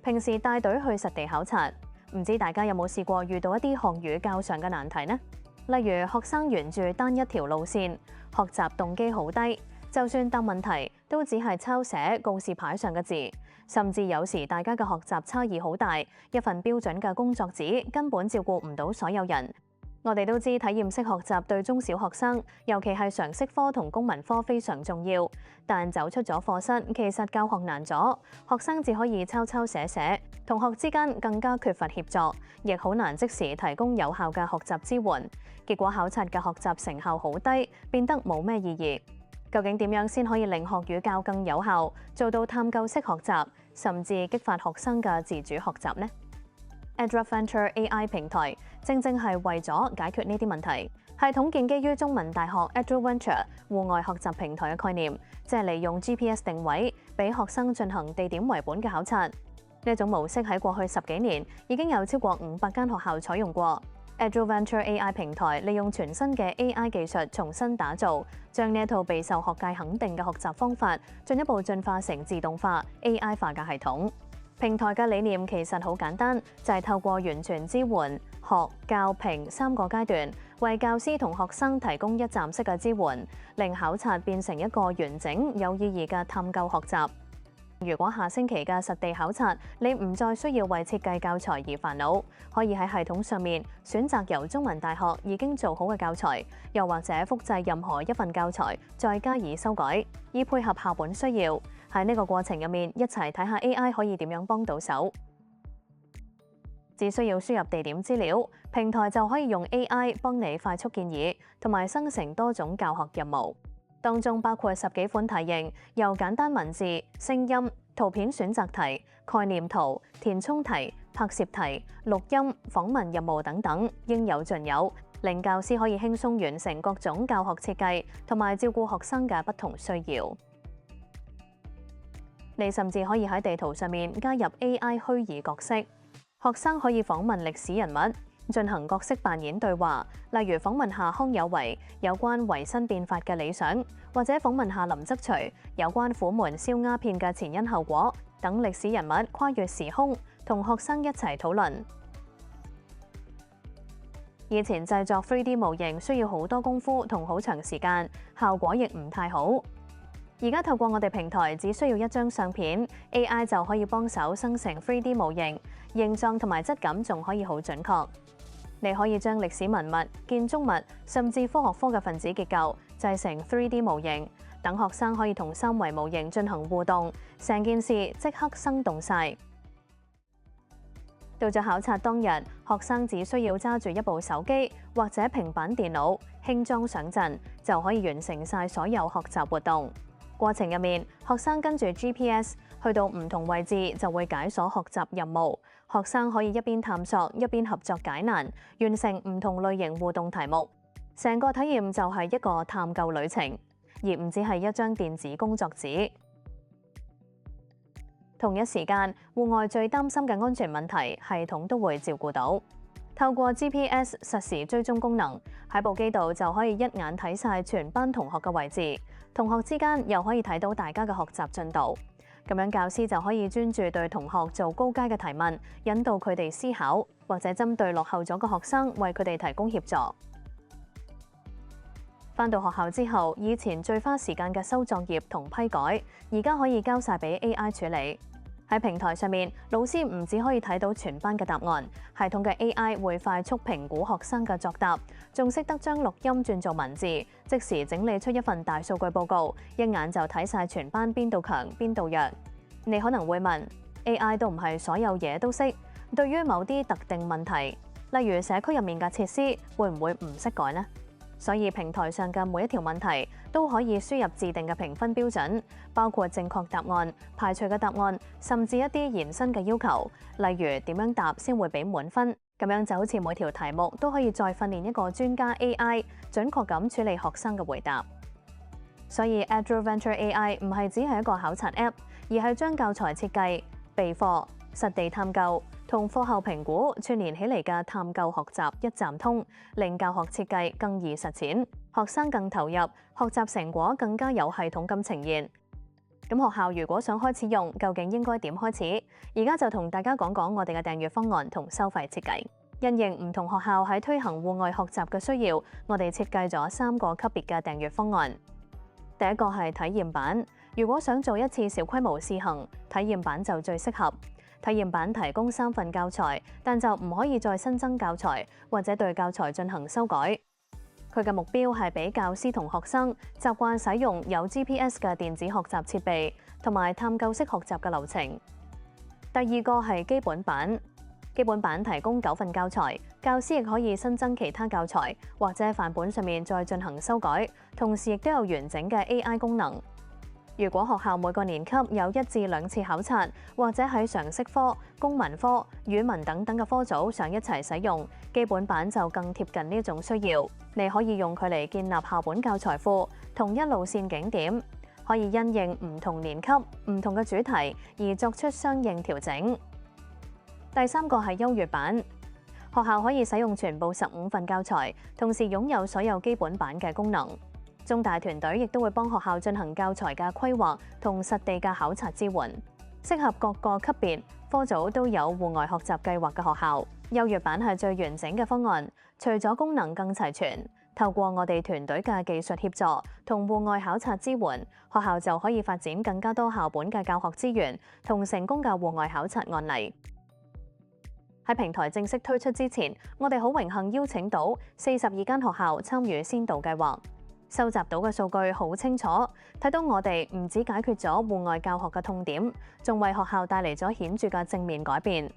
平時帶隊去實地考察，唔知大家有冇試過遇到一啲學語較常嘅難題呢？例如學生沿住單一條路線，學習動機好低，就算答問題都只係抄寫告示牌上嘅字，甚至有時大家嘅學習差異好大，一份標準嘅工作紙根本照顧唔到所有人。我哋都知體驗式學習對中小學生，尤其係常識科同公民科非常重要。但走出咗課室，其實教學難咗，學生只可以抄抄寫寫，同學之間更加缺乏協作，亦好難即時提供有效嘅學習支援。結果考察嘅學習成效好低，變得冇咩意義。究竟點樣先可以令學語教更有效，做到探究式學習，甚至激發學生嘅自主學習呢？EdUpVenture AI 平台正係為咗解決呢啲問題。系統建基於中文大學 EdUpVenture 戶外學習平台嘅概念，即係利用 GPS 定位，俾學生進行地點為本嘅考察。呢種模式喺過去10幾年已經有超過500間學校採用過。EdUpVenture AI 平台利用全新嘅 AI 技術重新打造，將呢一套備受學界肯定嘅學習方法進一步進化成自動化 AI 化嘅系統。平台嘅理念其實好簡單，就係透過完全支援學、教、評3個階段，為教師同學生提供一站式嘅支援，令考察變成一個完整有意義嘅探究學習。如果下星期嘅實地考察，你唔再需要為設計教材而煩惱，可以喺系統上面選擇由中文大學已經做好嘅教材，又或者複製任何一份教材，再加以修改，以配合校本需要。喺呢個過程入面，一齊睇下 AI 可以點樣幫到手。只需要輸入地點資料，平台就可以用 AI 幫你快速建議，同埋生成多種教學任務。當中包括10幾款題型，由簡單文字、聲音、圖片選擇題、概念圖、填充題、拍攝題、錄音、訪問任務等等，應有盡有，令教師可以輕鬆完成各種教學設計，同埋照顧學生嘅不同需要。你甚至可以喺地圖上面加入 AI 虛擬角色，學生可以訪問歷史人物，進行角色扮演對話，例如訪問下康有為有關維新變法嘅理想，或者訪問下林則徐有關虎門燒鴉片嘅前因後果等歷史人物，跨越時空，同學生一齊討論。以前製作 3D 模型需要好多功夫同好長時間，效果亦唔太好。而家透過我哋平台，只需要一張相片 ，AI 就可以幫手生成 3D 模型，形狀同埋質感仲可以好準確。你可以將歷史文物、建築物，甚至科學科嘅分子結構製成 3D 模型，等學生可以同3維模型進行互動，成件事即刻生動晒。到咗考察當日，學生只需要揸住一部手機或者平板電腦，輕裝上陣，就可以完成晒所有學習活動。過程入面，學生跟住 GPS 去到唔同位置就會解鎖學習任務。學生可以一邊探索一邊合作解難，完成唔同類型互動題目。成個體驗就係一個探究旅程，而唔只係一張電子工作紙。同一時間，戶外最擔心嘅安全問題，系統都會照顧到。透過 GPS 實時追蹤功能，喺部機度就可以一眼睇晒全班同學嘅位置，同學之間又可以睇到大家嘅學習進度。咁樣教師就可以專注對同學做高階嘅提問，引導佢哋思考，或者針對落後咗嘅學生為佢哋提供協助。返到學校之後，以前最花時間嘅收作業同批改，而家可以交晒俾 AI 處理。喺平台上面，老師唔只可以睇到全班嘅答案，系統嘅 AI 會快速評估學生嘅作答，仲識得將錄音轉做文字，即時整理出一份大數據報告，一眼就睇晒全班邊度強邊度弱。你可能會問 AI 都唔係所有嘢都識，對於某啲特定問題，例如社區入面嘅設施，會唔會唔識改呢？所以平台上嘅每一條問題都可以輸入自定嘅評分標準，包括正確答案、排除嘅答案，甚至一啲延伸嘅要求，例如點樣答先會俾滿分。咁樣就好似每條題目都可以再訓練一個專家 AI，準確咁處理學生嘅回答。所以 EdUpVenture AI 唔係只係一個考察 App， 而係將教材設計、備課、實地探究同課後評估串連起嚟嘅探究學習一站通，令教學設計更易實踐，學生更投入，學習成果更加有系統咁呈現。咁學校如果想開始用，究竟應該點開始？而家就同大家講講我哋嘅訂閱方案同收費設計。因應唔同學校喺推行戶外學習嘅需要，我哋設計咗3個級別嘅訂閱方案。第一個係體驗版，如果想做一次小規模試行，體驗版就最適合。體驗版提供3份教材，但就唔可以再新增教材或者對教材進行修改。佢嘅目標係俾教師同學生習慣使用有 GPS 嘅電子學習設備，同埋探究式學習嘅流程。第二個係基本版，基本版提供9份教材，教師亦可以新增其他教材，或者範本上面再進行修改，同時亦都有完整嘅 AI 功能。如果學校每個年級有1至2次考察，或者喺常識科、公民科、語文等等嘅科組上一齊使用，基本版就更貼近呢種需要。你可以用佢嚟建立校本教材庫、統一路線景點，可以因應唔同年級、唔同嘅主題而作出相應調整。第3個係優越版，學校可以使用全部15份教材，同時擁有所有基本版嘅功能。中大團隊亦都會幫學校進行教材嘅規劃同實地嘅考察支援，適合各個級別、科組都有戶外學習計劃嘅學校。優越版係最完整嘅方案，除咗功能更齊全，透過我哋團隊嘅技術協助同戶外考察支援，學校就可以發展更加多校本嘅教學資源同成功嘅戶外考察案例。喺平台正式推出之前，我哋好榮幸邀請到42間學校參與先導計劃。收集到嘅數據好清楚，睇到我哋唔止解決咗戶外教學嘅痛點，仲為學校帶嚟咗顯著嘅正面改變。